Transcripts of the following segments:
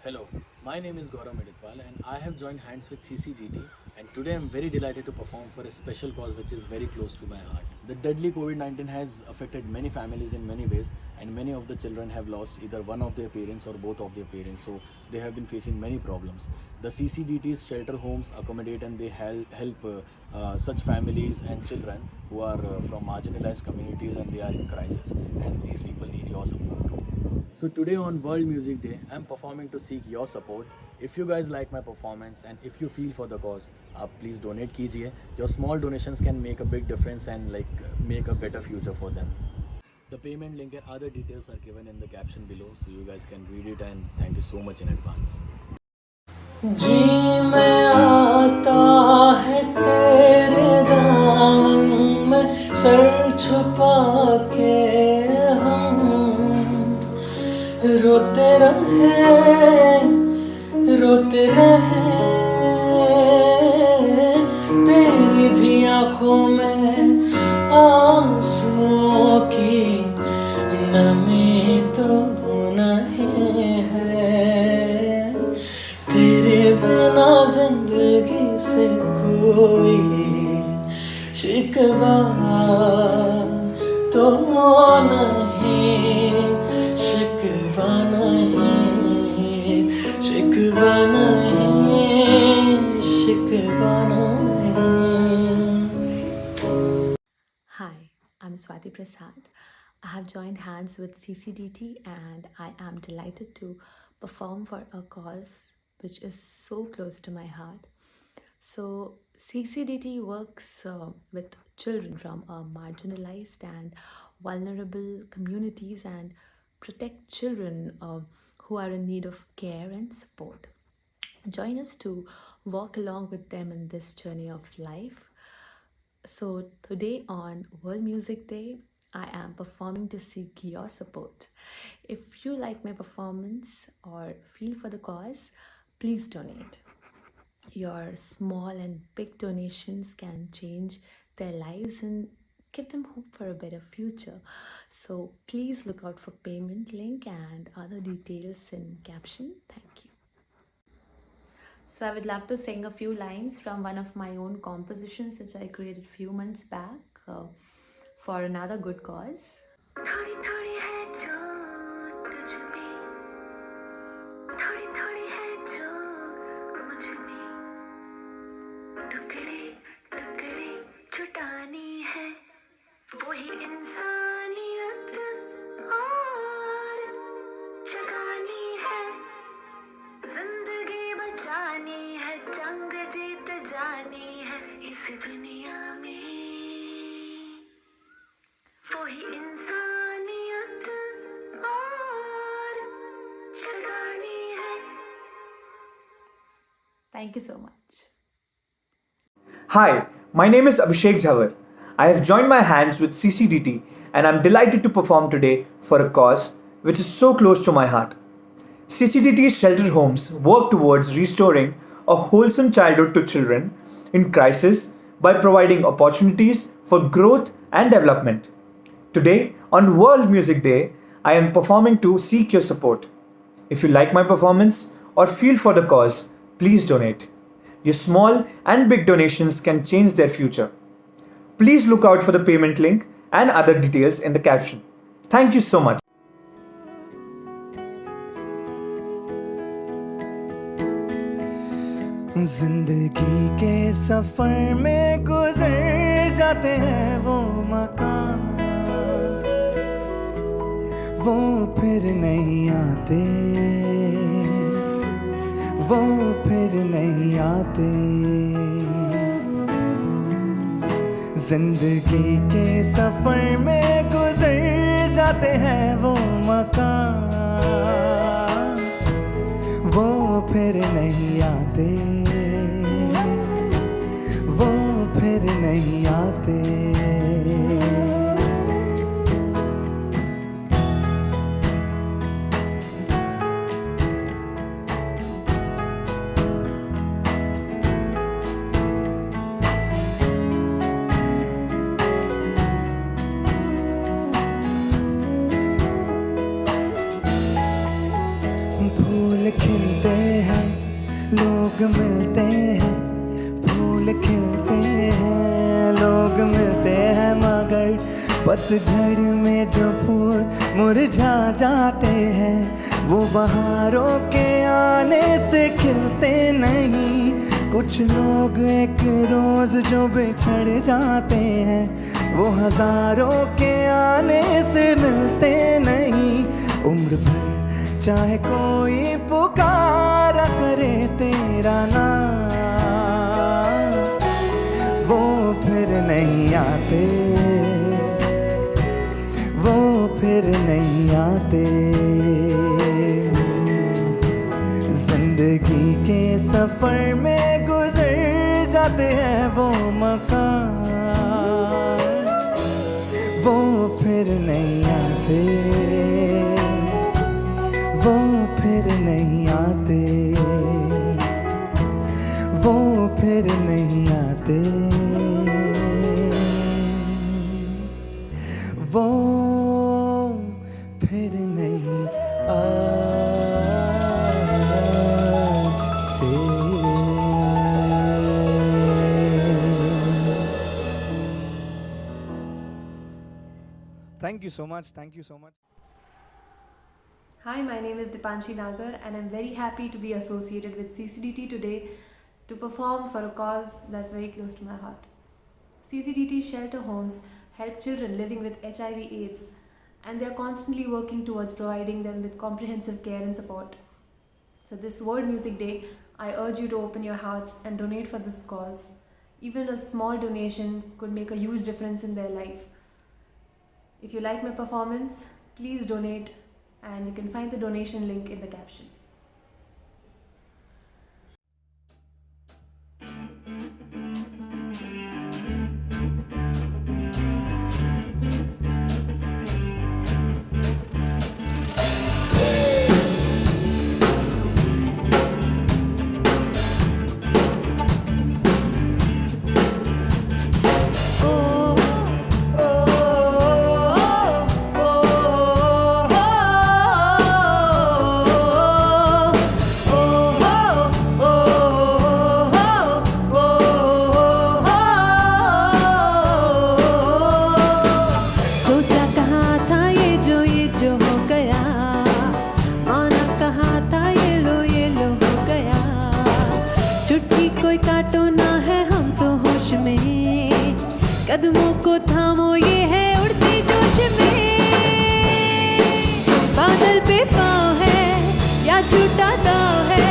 Hello, my name is Gaurav Meditwal and I have joined hands with CCDT, and today I'm very delighted to perform for a special cause which is very close to my heart. The deadly COVID-19 has affected many families in many ways, and many of the children have lost either one of their parents or both of their parents, so they have been facing many problems. The CCDT's shelter homes accommodate and they help such families and children who are from marginalized communities and they are in crisis, and these people need your support too. So today on World Music Day, I'm performing to seek your support. If you guys like my performance and if you feel for the cause, please donate कीजिए. Your small donations can make a big difference and make a better future for them. The payment link and other details are given in the caption below, so you guys can read it, and thank you so much in advance. जी मैं आता है तेरे दामन में sir छुपा के हम रोते रहे तेरी भी आँखों में आंसुओं की नमी तो नहीं है तेरे बिना जिंदगी से कोई शिकवा तो नहीं शिकवा नहीं शिकवा नहीं शिकवा नहीं Hi, I'm Swati Prasad. I have joined hands with CCDT and I am delighted to perform for a cause which is so close to my heart. So, CCDT works with children from marginalized and vulnerable communities and protect children who are in need of care and support. Join us to walk along with them in this journey of life. So, today on World Music Day, I am performing to seek your support. If you like my performance or feel for the cause, please donate. Your small and big donations can change their lives and give them hope for a better future. So, please look out for payment link and other details in caption. Thank you. So I would love to sing a few lines from one of my own compositions which I created few months back for another good cause. थोड़ी थोड़ी है जो तुझ में थोड़ी थोड़ी है जो मुझ में टुकड़े टुकड़े छुटानी है वही इंसानियत और जगानी है जिंदगी बचानी है जंग जीत जानी है इस दुनिया में वही इंसानियत और जगानी है Thank you so much. Hi, my name is Abhishek Jhawar. I have joined my hands with CCDT and I'm delighted to perform today for a cause which is so close to my heart. CCDT's shelter homes work towards restoring a wholesome childhood to children in crisis by providing opportunities for growth and development. Today, on World Music Day, I am performing to seek your support. If you like my performance or feel for the cause, please donate. Your small and big donations can change their future. Please look out for the payment link and other details in the caption. Thank you so much. जिंदगी के सफर में गुजर जाते हैं वो मकान वो फिर नहीं आते वो फिर नहीं आते जिंदगी के सफर में गुजर जाते हैं वो मकान वो फिर नहीं आते वो फिर नहीं आते लोग मिलते हैं, फूल खिलते हैं, लोग मिलते हैं, मगर पतझड़ में जो फूल मुरझा जाते हैं वो बहारों के आने से खिलते नहीं। कुछ लोग एक रोज जो बिछड़ जाते हैं वो हजारों के आने से मिलते नहीं। उम्र भर चाहे कोई पुकारा करे तेरा नाम, वो फिर नहीं आते, वो फिर नहीं आते। जिंदगी के सफर में गुजर जाते हैं वो मकान, वो फिर नहीं आते, वो फिर नहीं आते, वो फिर नहीं आते, वो फिर नहीं आते। Thank you so much. Thank you so much. Hi, my name is Dipanshi Nagar and I'm very happy to be associated with CCDT today to perform for a cause that's very close to my heart. CCDT shelter homes help children living with HIV/AIDS and they are constantly working towards providing them with comprehensive care and support. So this World Music Day, I urge you to open your hearts and donate for this cause. Even a small donation could make a huge difference in their life. If you like my performance, please donate and you can find the donation link in the caption. कदमों को थामो ये है उड़ती जोश में, बादल पे पाँव है या छूटा दाव है,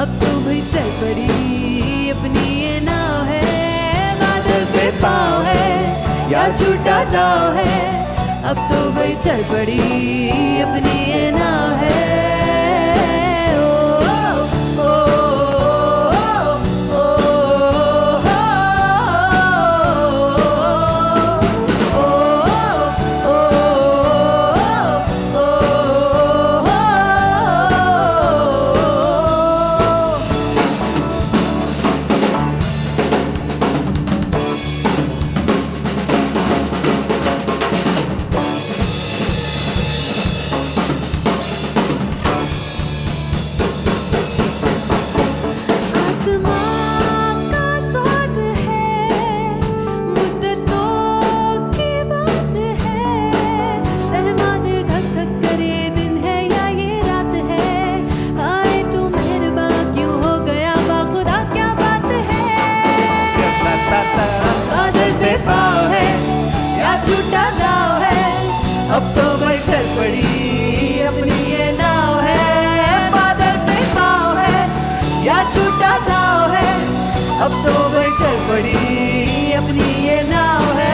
अब तो भाई चल पड़ी अपनी ये नाव है। बादल पे पाँव है या छूटा दाव है, अब तो भाई चल पड़ी अपनी ये नाव है। अब तो भाई चल पड़ी अपनी ये नाव है, बादल पे पाँव है या छूटा दाव है, अब तो भाई चल पड़ी अपनी ये नाव है।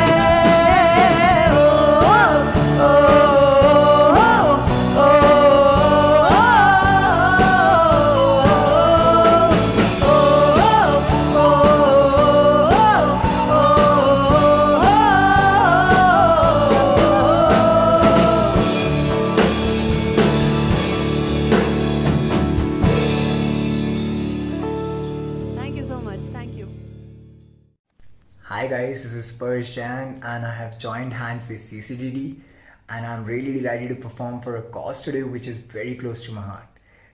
Hi guys, this is Spurs Jan and I have joined hands with CCDD and I'm really delighted to perform for a cause today which is very close to my heart.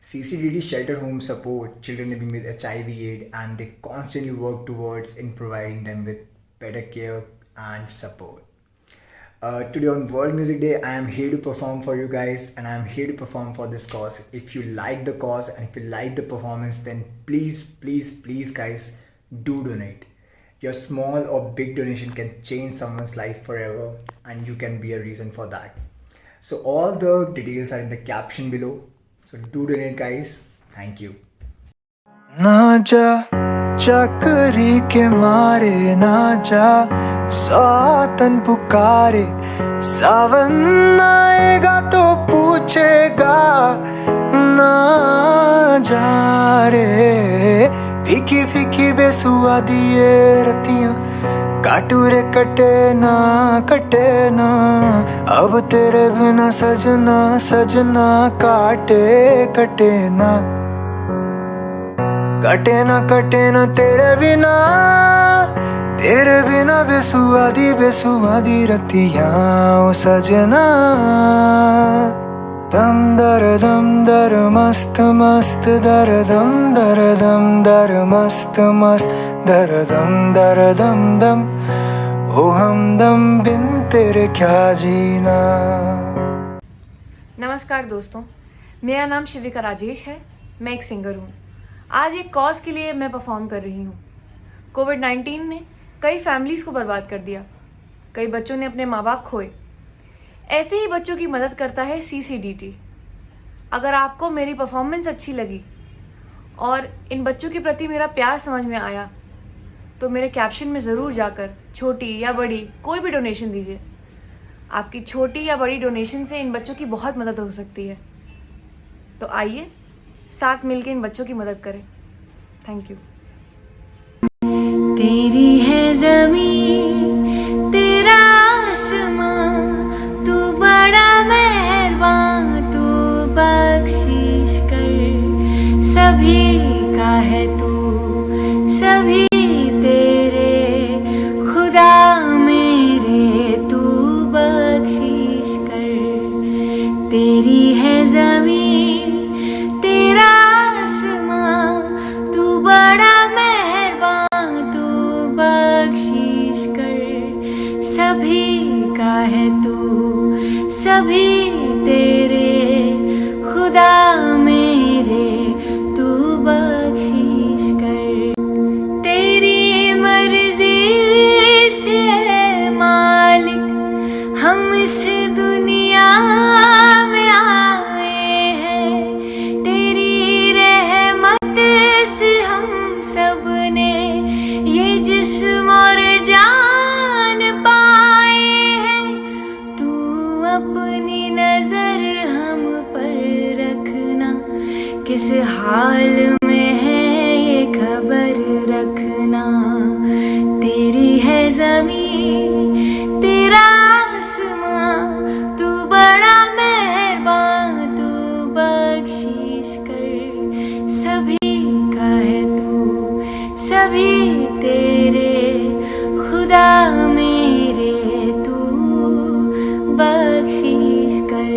CCDD shelter home support children living with HIV/AIDS, and they constantly work towards in providing them with better care and support. Today on World Music Day, I am here to perform for you guys, and I am here to perform for this cause. If you like the cause and if you like the performance, then please, guys, do donate. Your small or big donation can change someone's life forever, and you can be a reason for that. So all the details are in the caption below. So do donate, guys. Thank you. ना जा चकरी के मारे, ना जा सौतन पुकारे, सावन आएगा तो पूछेगा, ना जा रे। फीकी फीकी बेसुआदी ये रतियां, काटू रे कटे ना, अब तेरे बिना सजना सजना, कटे ना, कटे ना तेरे बिना बेसुआदी रतियां, ओ सजना। दम दर मस्त मस्त, दर दम मस्त दर दम, ओ हमदम बिन तेरे क्या जीना। नमस्कार दोस्तों, मेरा नाम शिविका राजेश है। मैं एक सिंगर हूँ। आज एक कॉज के लिए मैं परफॉर्म कर रही हूँ। कोविड-19 ने कई फैमिलीज़ को बर्बाद कर दिया। कई बच्चों ने अपने माँ बाप खोए। ऐसे ही बच्चों की मदद करता है CCDT। अगर आपको मेरी परफॉर्मेंस अच्छी लगी और इन बच्चों के प्रति मेरा प्यार समझ में आया, तो मेरे कैप्शन में ज़रूर जाकर छोटी या बड़ी कोई भी डोनेशन दीजिए। आपकी छोटी या बड़ी डोनेशन से इन बच्चों की बहुत मदद हो सकती है। तो आइए साथ मिलकर इन बच्चों की मदद करें। Thank you. तेरी है ज़मीन, तेरा आसमां, तू बड़ा मेहरबान, तू बख्शिश कर। सभी का है तू, सभी तेरे, खुदा मेरे, तू बख्शिश कर। तेरी है ज़मीन, तेरा आसमां, तू बड़ा मेहरबान, तू बख्शिश कर। सभी का है तू, सभी तेरे, खुदा मेरे, तू बख्शिश कर। तेरी मर्जी से मालिक हम इस दुनिया में आए हैं। तेरी रहमत से हम सब ने ये जिस्म और जान पाए हैं। तू अपनी नजर हम पर रखना, किस हाल में है ये खबर रखना। तेरी है ज़मीन, तेरा आसमां, तू बड़ा मेहरबान, तू बख्शिश कर। सभी का है तू, सभी तेरे, खुदा मेरे, तू बख्शिश कर।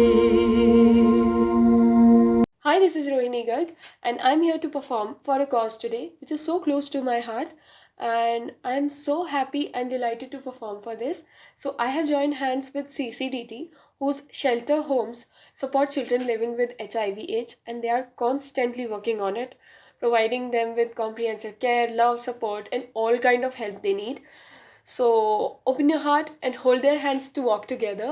Hi, this is Rohini Garg, and I'm here to perform for a cause today, which is so close to my heart, and I'm so happy and delighted to perform for this. So I have joined hands with CCDT, whose shelter homes support children living with HIV/AIDS, and they are constantly working on it, providing them with comprehensive care, love, support, and all kind of help they need. So open your heart and hold their hands to walk together.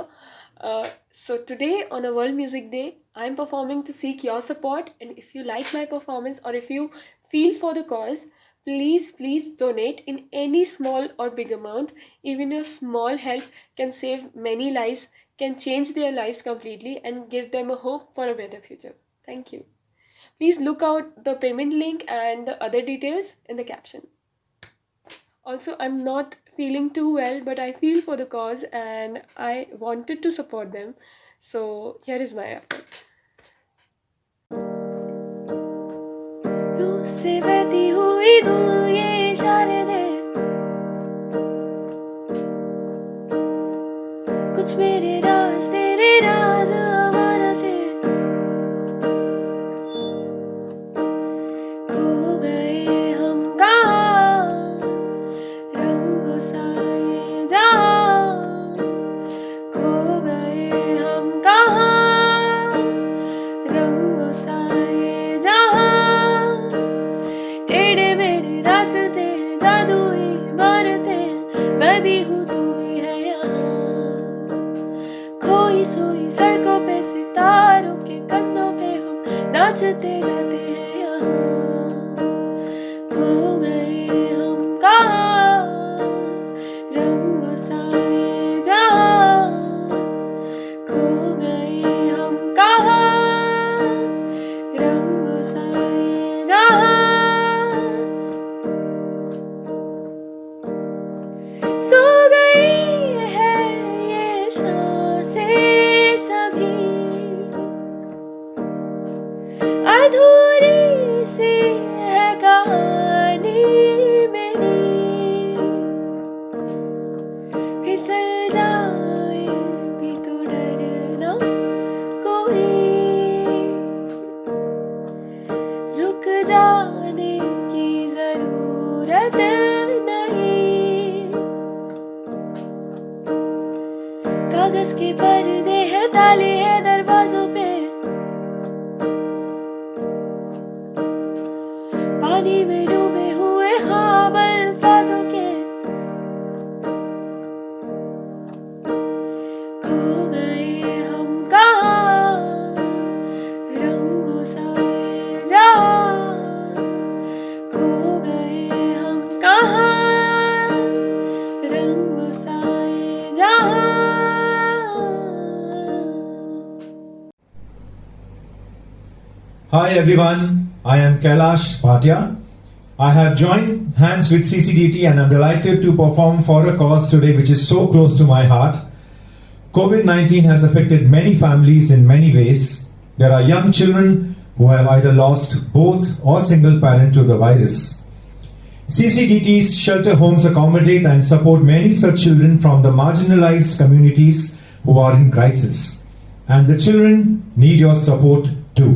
So today on a World Music Day, I'm performing to seek your support, and if you like my performance or if you feel for the cause, please donate in any small or big amount. Even your small help can save many lives, can change their lives completely, and give them a hope for a better future. Thank you. Please look out the payment link and the other details in the caption. Also, I'm not feeling too well, but I feel for the cause and I wanted to support them. So here is my effort. रूह से बहती हुई धूल ये इशारे दे, कुछ मेरे राज तेरे राज आवारा से। नाचते गाते हैं यहाँ, खो गए हम कहाँ, रंगों सा ये जहाँ, खो गए हम कहाँ, रंगों सा ये जहाँ। सो गई है ये सांसें सभी, अधूरी सी है कहानी मेरी, फिसल जाए भी तो डरना कोई, रुक जाने की जरूरत नहीं। कागज के पर्दे हैं, ताले हैं दरवाजों पे, पानी में डूबे हुए ख्वाब अल्फाजों के, खो गए हम कहाँ, रंगों सा ये जहाँ, खो गए हम कहाँ, रंगों सा ये जहाँ। Hi everyone, I am Kailash Bhatia. I have joined hands with CCDT and I'm delighted to perform for a cause today which is so close to my heart. COVID-19 has affected many families in many ways. There are young children who have either lost both or single parent to the virus. CCDT's shelter homes accommodate and support many such children from the marginalized communities who are in crisis. And the children need your support too.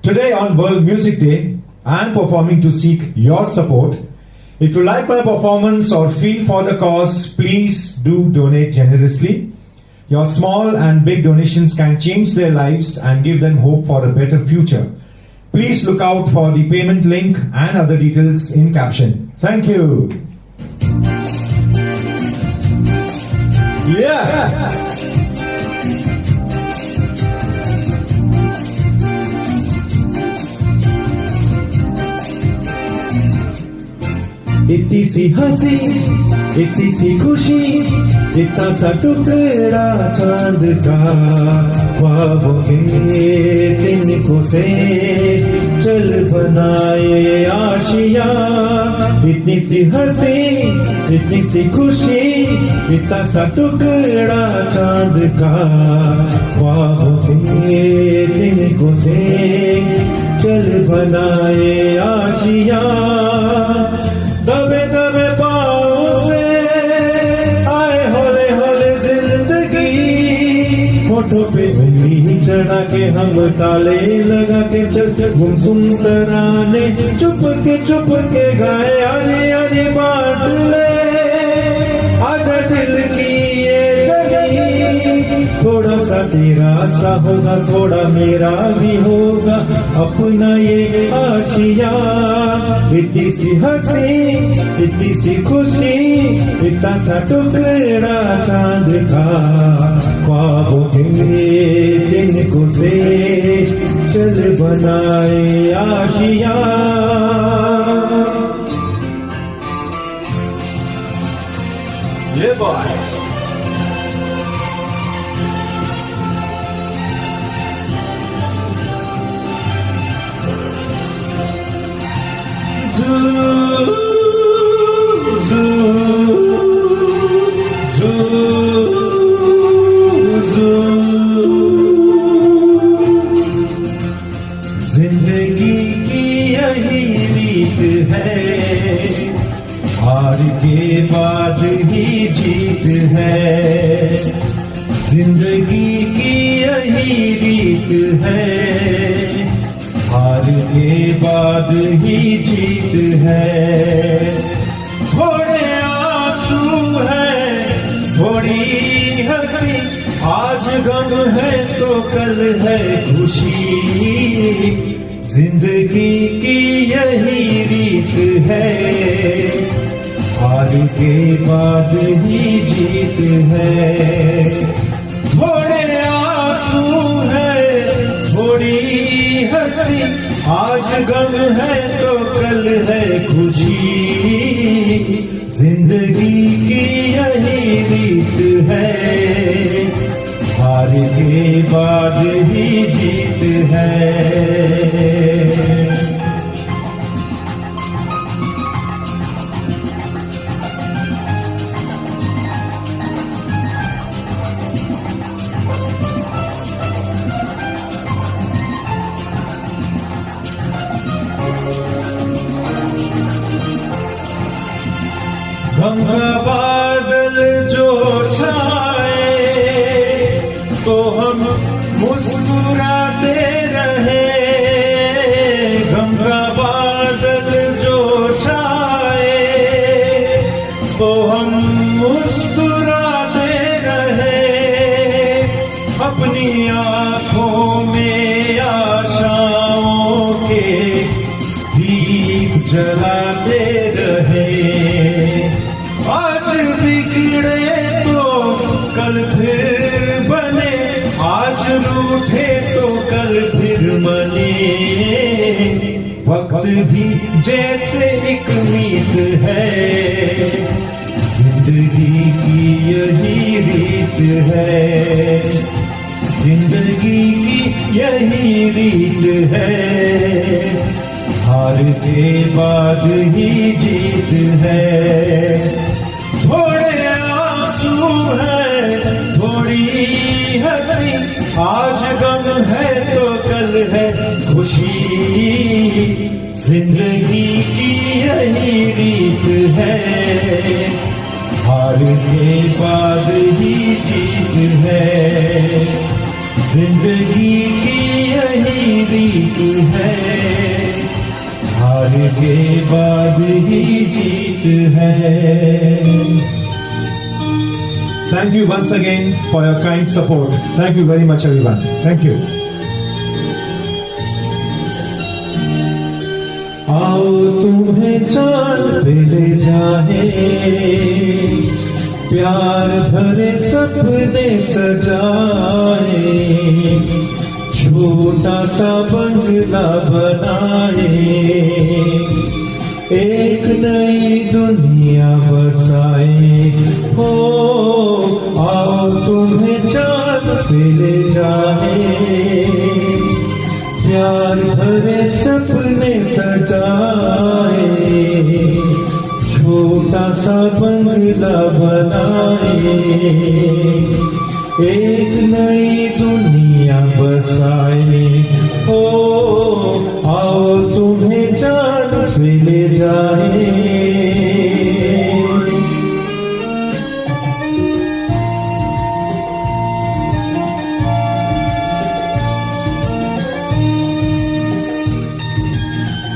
Today on World Music Day, I am performing to seek your support. If you like my performance or feel for the cause, please do donate generously. Your small and big donations can change their lives and give them hope for a better future. Please look out for the payment link and other details in caption. Thank you. Yeah. इतनी सी हंसी, इतनी सी खुशी, इतना सा टुकड़ा चांद का, ख्वाबों के तिनकों से चल बनाए आशिया। इतनी सी हंसी, इतनी सी खुशी, इतना सा टुकड़ा चांद का, ख्वाबों के तिनकों से चल बनाए आशिया। दबे दबे पाँव से आए हौले हौले जिंदगी, होठों पे उंगली चढ़ा के हम ताले लगा के चल गुमसुम तराने चुप के गाए। आने आने बांट ले आजा दिल की ये जगी, थोड़ा सा तेरा सा होगा, थोड़ा मेरा भी होगा अपना ये आशिया। इतनी सी हंसी, इतनी सी खुशी, इतना सा टुकड़ा चांद का, ख्वाबों के तिनकों से चल बनाए आशिया। ये बात जिंदगी की यही रीत है, हार के बाद ही जीत है। जिंदगी की यही रीत है, हार के बाद ही जीत है। थोड़े आंसू है, थोड़ी हंसी, आज गम है तो कल है खुशी। जिंदगी की यही रीत है, हार के बाद ही जीत है। थोड़े आंसू है, थोड़ी हंसी, आज गम है तो कल है खुशी, जिंदगी की यही रीत है, हार के बाद ही जीत है। गम का बादल जो छाए तो हम मुस्कुराते रहे, गम का बादल जो छाए तो हम मुस्कुराते रहे, अपनी आंखों में आशाओं के दीप जलाते रहे। आज बिगड़े तो कल फिर बने, आज रूठे तो कल फिर मने, वक्त भी जैसे एक मीत है, जिंदगी की यही रीत है, जिंदगी की यही रीत है, हार के बाद ही जीत है। थोड़े आंसू है थोड़ी हंसी, आज गम है तो कल है खुशी, जिंदगी की यही रीत है, हार के बाद ही जीत है, जिंदगी की यही रीत है, हार के बाद ही जीत है। Thank you once again for your kind support. Thank you very much everyone. Thank you. आओ तुम्हें चांद पे ले जाए, प्यार भरे सपने सजाए, छोटा सा बंगला बनाए, एक नई दुनिया बसाए। हो आओ तुम्हें चांद पे ले जाए, प्यार भरे सपने सजाए, छोटा सा बंगला बनाए, एक नई दुनिया बसाए। ओ आओ तुम्हें चांद पे ले जाए।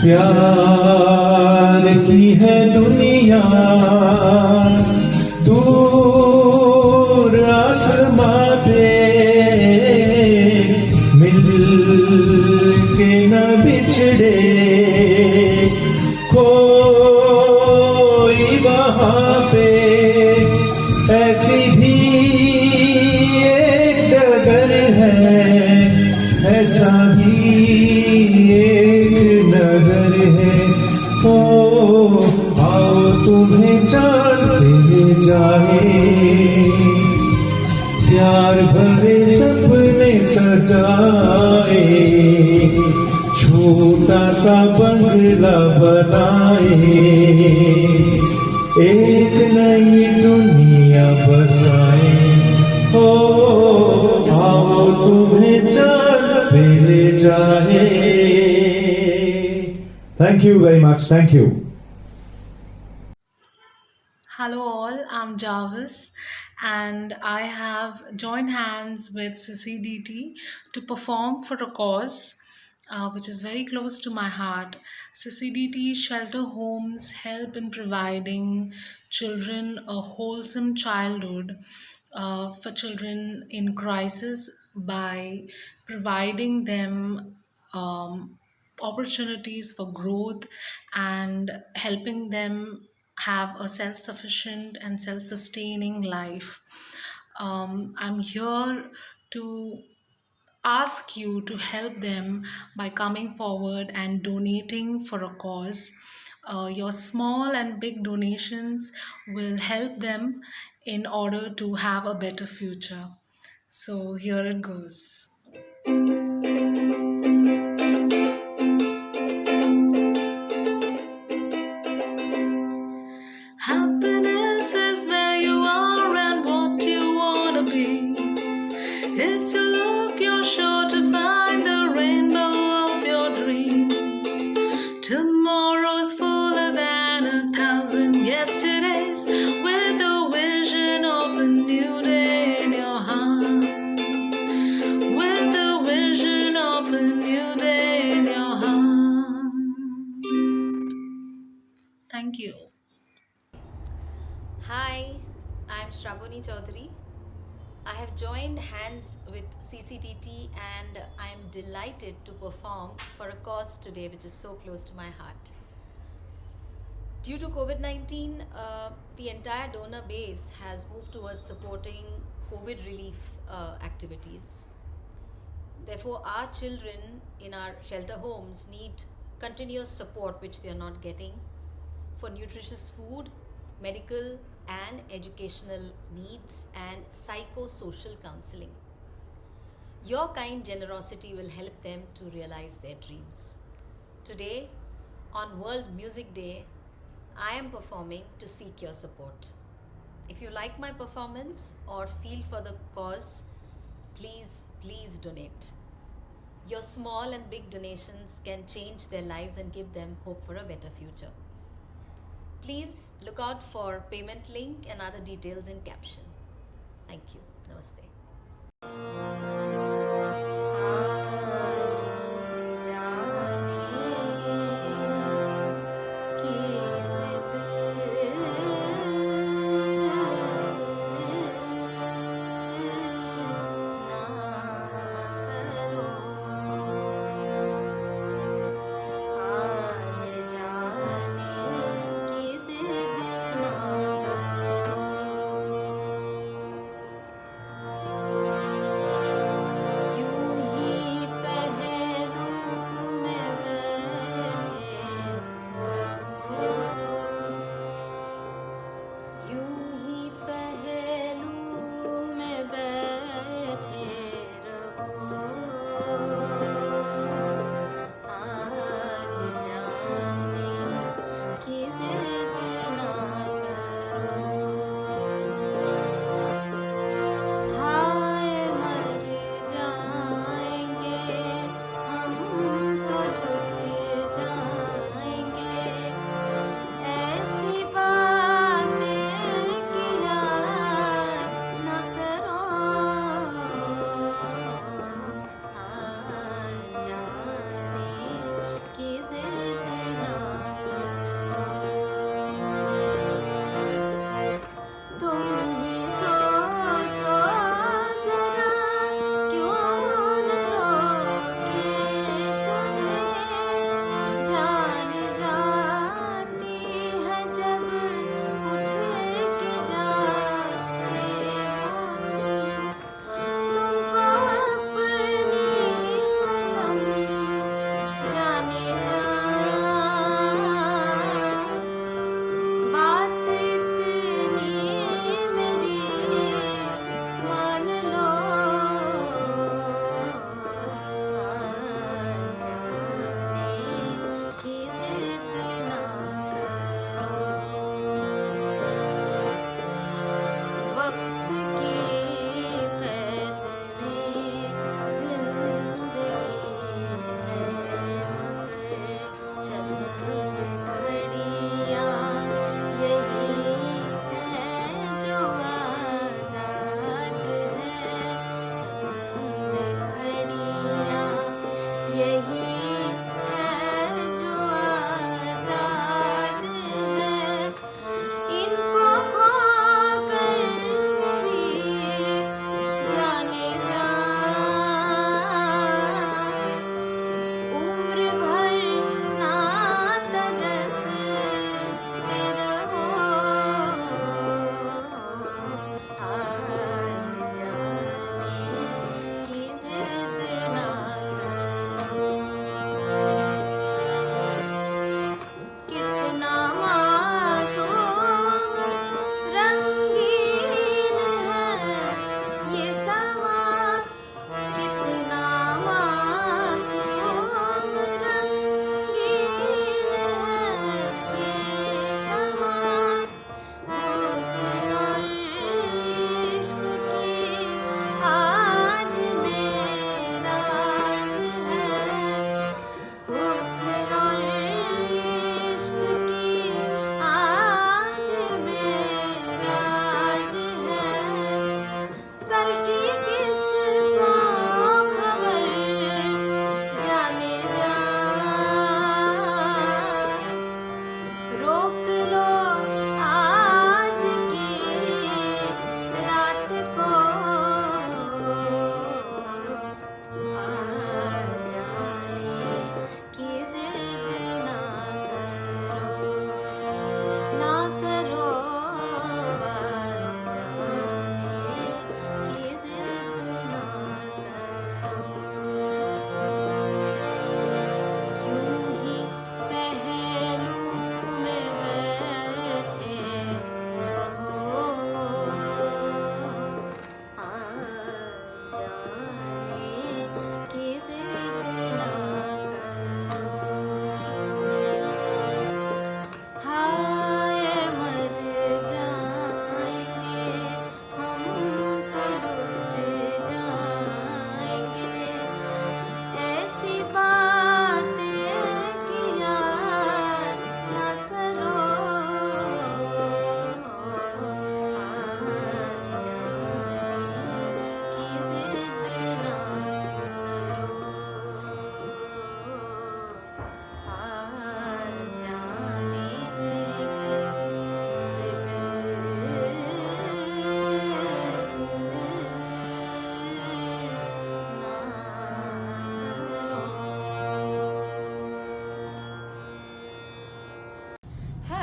प्यार की है दुनिया दूर आसमां पे, मिल के न बिछड़े कोई वहाँ पे, ऐसी भी एक डगर है, ऐसा भी एक नगर है। ओ आओ तुम्हें चांद पे ले जाए, प्यार भरे सपने सजाए, छोटा सा बंगला बनाए, एक नई दुनिया बसाए। हो आओ तुम्हें चांद पे ले जाए। Thank you very much. Thank you. Hello, all. I'm Jarvis, and I have joined hands with CCDT to perform for a cause which is very close to my heart. CCDT shelter homes help in providing children a wholesome childhood for children in crisis by providing them um, opportunities for growth and helping them have a self sufficient and self sustaining life. I'm here to ask you to help them by coming forward and donating for a cause. Your small and big donations will help them in order to have a better future. So here it goes. Happiness is where you are and what you want to be. If you look, you're sure to find the rainbow of your dreams. Tomorrow's fuller than 1,000 yesterdays, with a vision of a new day in your heart. With a vision of a new day in your heart. Thank you. Hi, I'm Shravani Chaudhary. I have joined hands with CCDT and I am delighted to perform for a cause today which is so close to my heart. Due to COVID-19, the entire donor base has moved towards supporting COVID relief activities. Therefore, our children in our shelter homes need continuous support which they are not getting for nutritious food, medical and educational needs and psychosocial counseling. Your kind generosity will help them to realize their dreams. Today, on World Music Day, I am performing to seek your support. If you like my performance or feel for the cause, please donate. Your small and big donations can change their lives and give them hope for a better future. Please look out for payment link and other details in caption. Thank you. Namaste.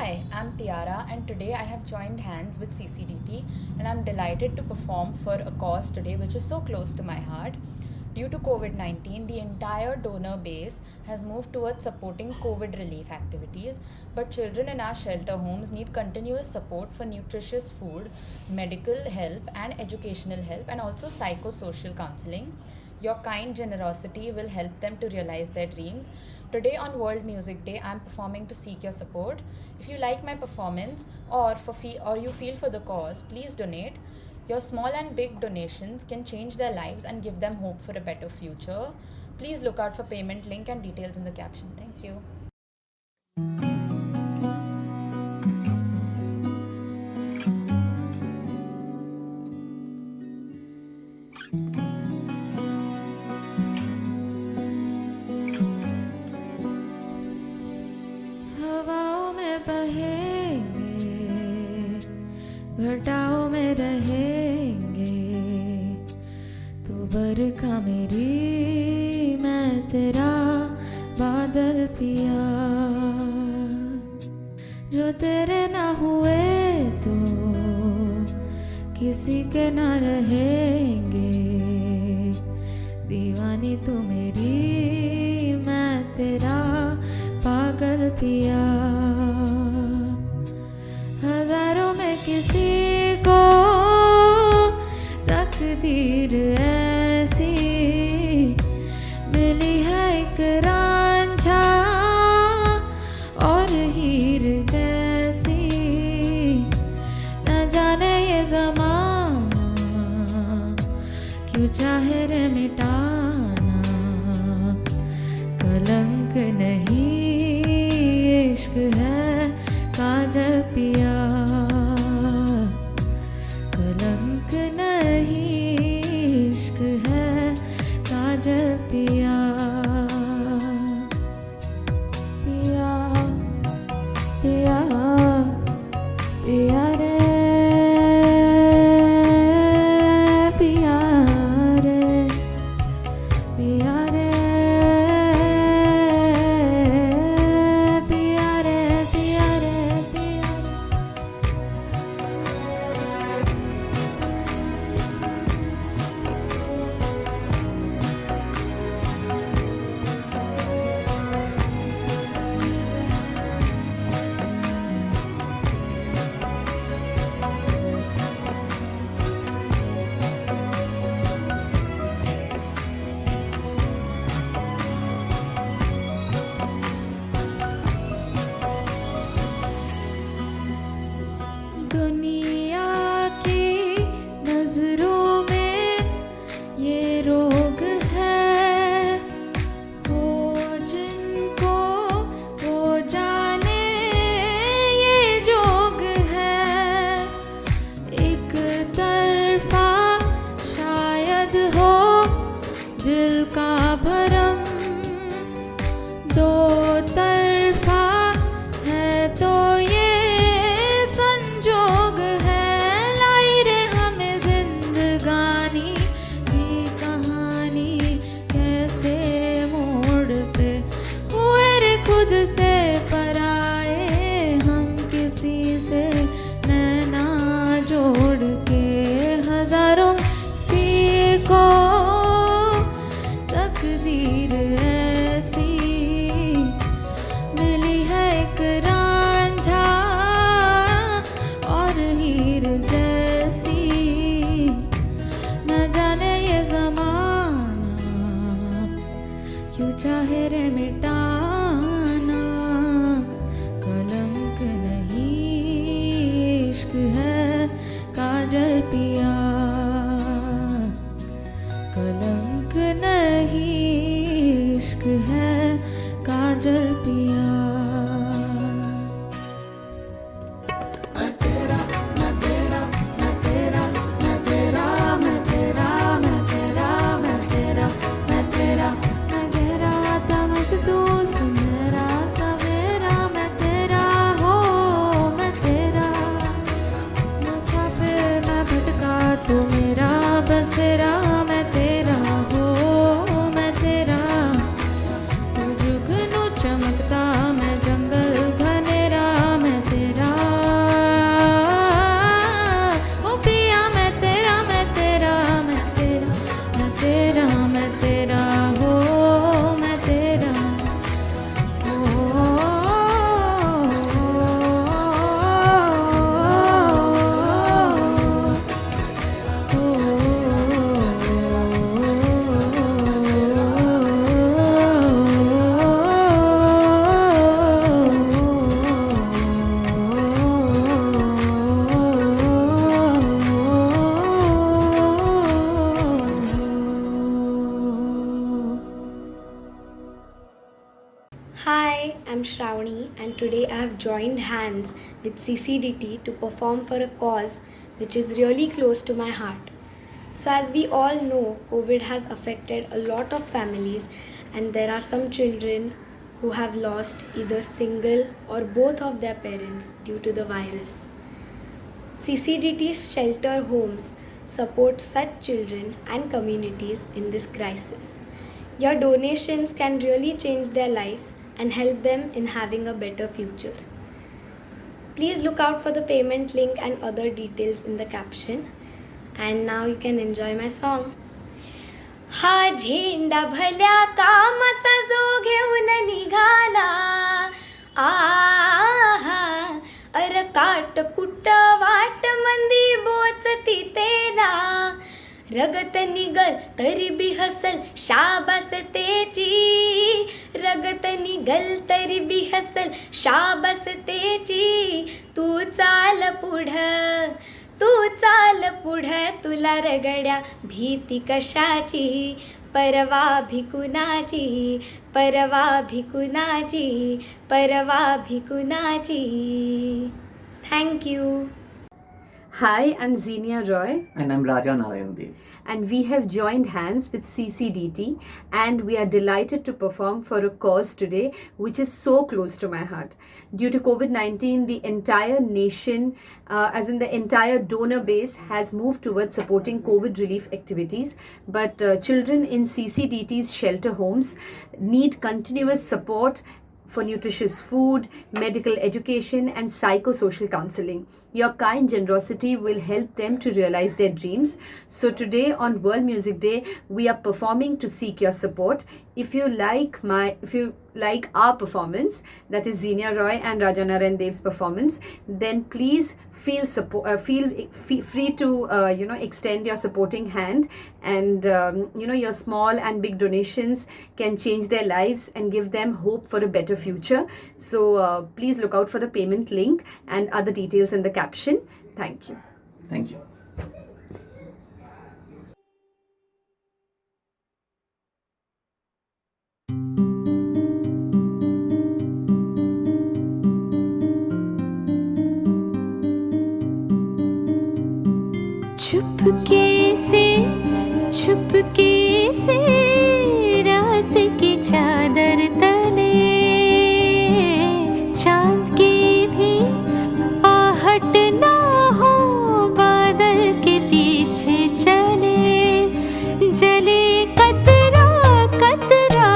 Hi, I'm Tiara, and today I have joined hands with CCDT, and I'm delighted to perform for a cause today which is so close to my heart. Due to COVID-19, the entire donor base has moved towards supporting COVID relief activities, but children in our shelter homes need continuous support for nutritious food, medical help, and educational help, and also psychosocial counseling. Your kind generosity will help them to realize their dreams. Today on World Music Day, I am performing to seek your support. If you like my performance or you feel for the cause, please donate. Your small and big donations can change their lives and give them hope for a better future. Please look out for payment link and details in the caption. Thank you. हवाओं में बहेंगे, घटाओं में रहेंगे, तू बरखा मेरी, मैं तेरा बादल पिया। जो तेरे ना हुए तो किसी के ना रहेंगे, दीवानी तू मेरी, मैं तेरा पागल पिया। हजारों में किसी को तकदीर ऐसी मिली है, एक रांझा और हीर जैसी। न जाने ये ज़माना क्यों चाहे रे मिटाना, कलंक नहीं इश्क है काजल पिया, कलंक नहीं इश्क है काजल पिया। पिया पिया पिया रे, पिया रे, पिया रे, पिया रे, पिया रे, पिया रे। दुनिया की नजरों में ये रोग है, हो जिनको वो जाने ये जोग है। एक तरफा शायद हो दिल का भरम, दो तरफा है तो ये संजोग है। लाई रे हमें जिंदगानी की कहानी, कैसे मोड़ पे हुए रे खुद से पराए, हम किसी से नैना जोड़ के। हजारों सी को तकदीर ऐसी मिली है, एक रांझा और हीर जैसी। न जाने ये ज़माना क्यों चाहे रे मिटाना, कलंक नहीं इश्क है काजल पिया, कलंक नहीं इश्क है काजल पिया। मैं तेरा, मैं तेरा, मैं तेरा, मैं तेरा, मैं तेरा, मैं तेरा, मैं तेरा, मैं तेरा, मैं तेरा, तमस तू सुनहरा सवेरा। मैं तेरा हो, मैं तेरा मुसाफिर, मैं भटका तू मेरा बसेरा। मैं तेरा हो, मैं तेरा, तू जुगनू चमकता Hi, I'm Shravani, and today I have joined hands with CCDT to perform for a cause which is really close to my heart. So, as we all know, COVID has affected a lot of families, and there are some children who have lost either single or both of their parents due to the virus. CCDT's shelter homes support such children and communities in this crisis. Your donations can really change their life and help them in having a better future. Please look out for the payment link and other details in the caption. And now you can enjoy my song. हा झेंडा भल्या कामाचा जो घेऊन निघाला आहा अर काट कुट वाट मंदी बोचती तेला रगत निगल तरी बी हसल शाबास तेची रगत निगल तरी बी हसल शाबास तेची तू चाल पुढं तुला रगड्या भीती कशाची परवा भिकुनाची thank you. Hi, I'm Xenia Roy. And I'm Raja Narayandev. And we have joined hands with CCDT, and we are delighted to perform for a cause today which is so close to my heart. Due to COVID-19, the entire nation, as in the entire donor base, has moved towards supporting COVID relief activities. But children in CCDT's shelter homes need continuous support for nutritious food, medical education, and psychosocial counseling. Your kind generosity will help them to realize their dreams. So today on World Music Day, we are performing to seek your support. If you like our performance, that is Xenia Roy and Raja Narayandev's performance, then please feel free to extend your supporting hand, and your small and big donations can change their lives and give them hope for a better future. So please look out for the payment link and other details in the caption. Thank you. Thank you. छुपके से रात की चादर तले चांद की भी आहट ना हो बादल के पीछे चले जले कतरा कतरा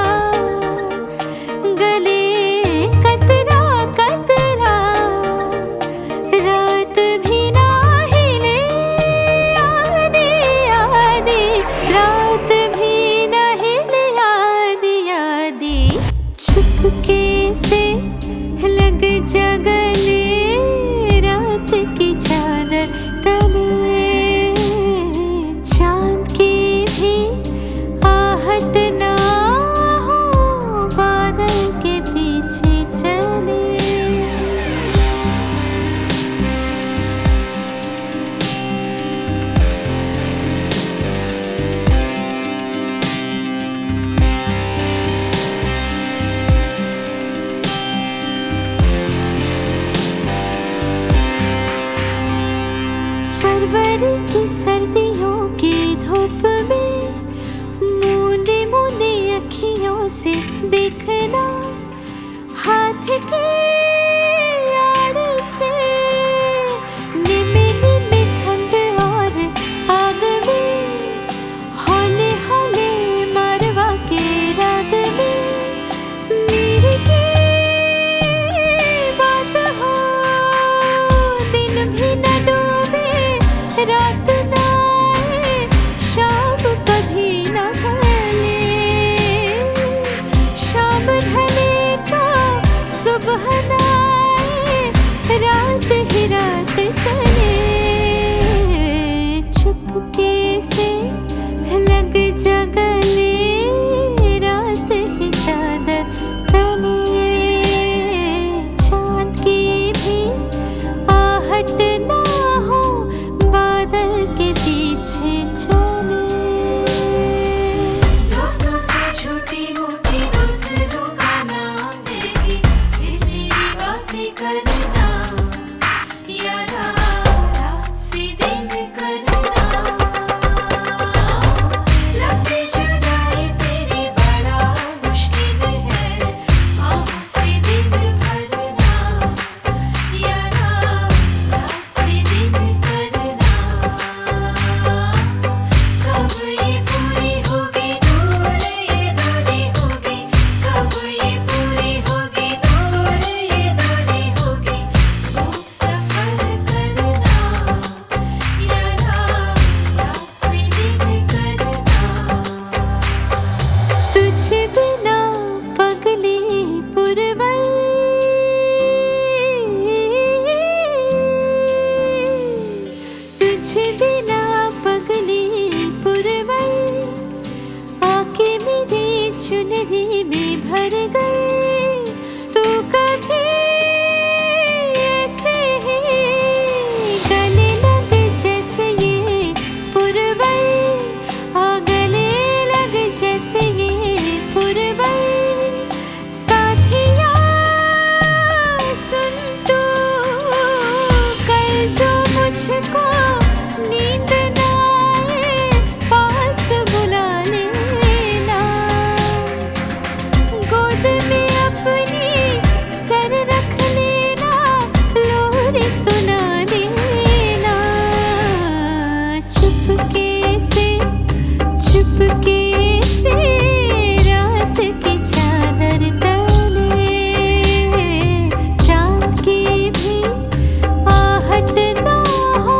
गले कतरा कतरा रात भी ना हिले आधी आधी रात भी ना हिले आधी आधी छुपके से लग जा गले रात की चादर तले चांद की भी आहट ना हो बादल के पीछे चले फरवरी की सर्दियों की धूप में मूंदी मूंदी अखियों से देखना हाथ की आड़ से निमे निमे ठंड और आग में हौले हौले मारवा के राग में मेरी की बात हो दिन भी न डूबे रात ना आए शाम कभी न ढले शाम भर गई तू कभी ऐसे ही गले लग जैसे ये पुरवई आ गले लग जैसे ये पुरवई साथिया सुन तू कल जो मुझको नींद ना आए पास बुला लेना गोद में अपनी सर रख लेना लोरी सुना देना चुपके से रात की चादर तले चाँद की भी आहट ना हो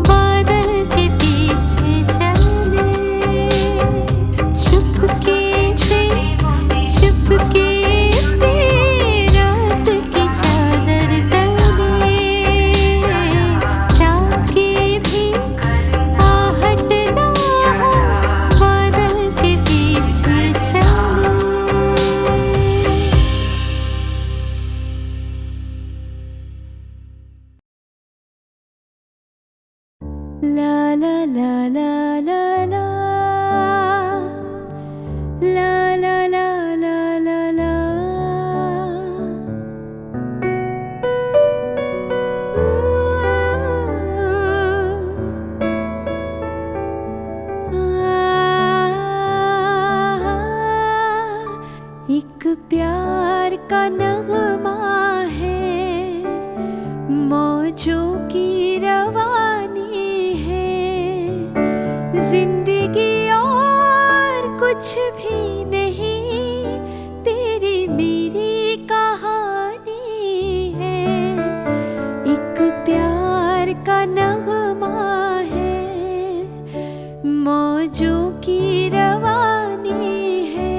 बादल के पीछे चले चुपके से रात की चादर तले चाँद की भी आहट ना हो बादल के पीछे चले La la la la la la la la la la la la एक प्यार का नगमा है मौजों की रवानी है जिंदगी और कुछ भी नहीं तेरी मेरी कहानी है एक प्यार का नगमा है मौजों की रवानी है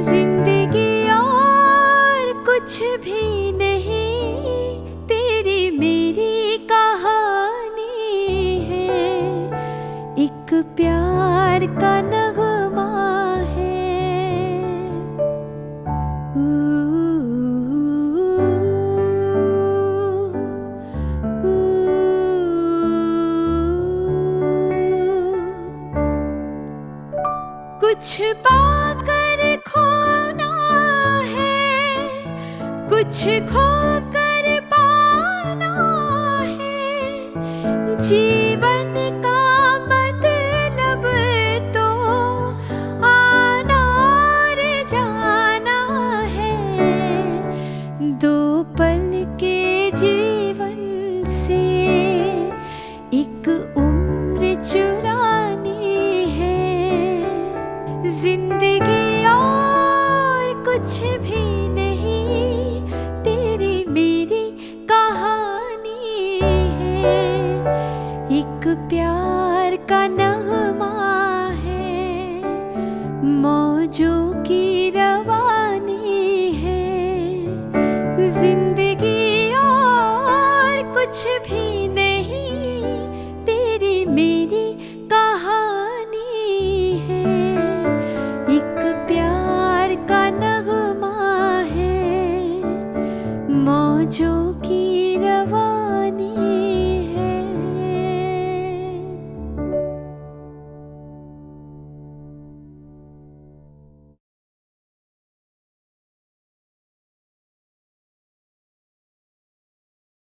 जिंदगी और कुछ भी नहीं तेरी मेरी कहानी है एक प्यार का नगमा है कुछ पाकर खोना है कुछ खोकर पाना है जीवन का मतलब तो आना और जाना है दो पल के जीवन से एक उम्र चुरानी है जिंदगी और कुछ भी नहीं तेरी मेरी कहानी है एक प्यार का नगमा है मौजों की रवानी है जिंदगी और कुछ भी नहीं तेरी मेरी कहानी है एक प्यार का नगमा है मौजों की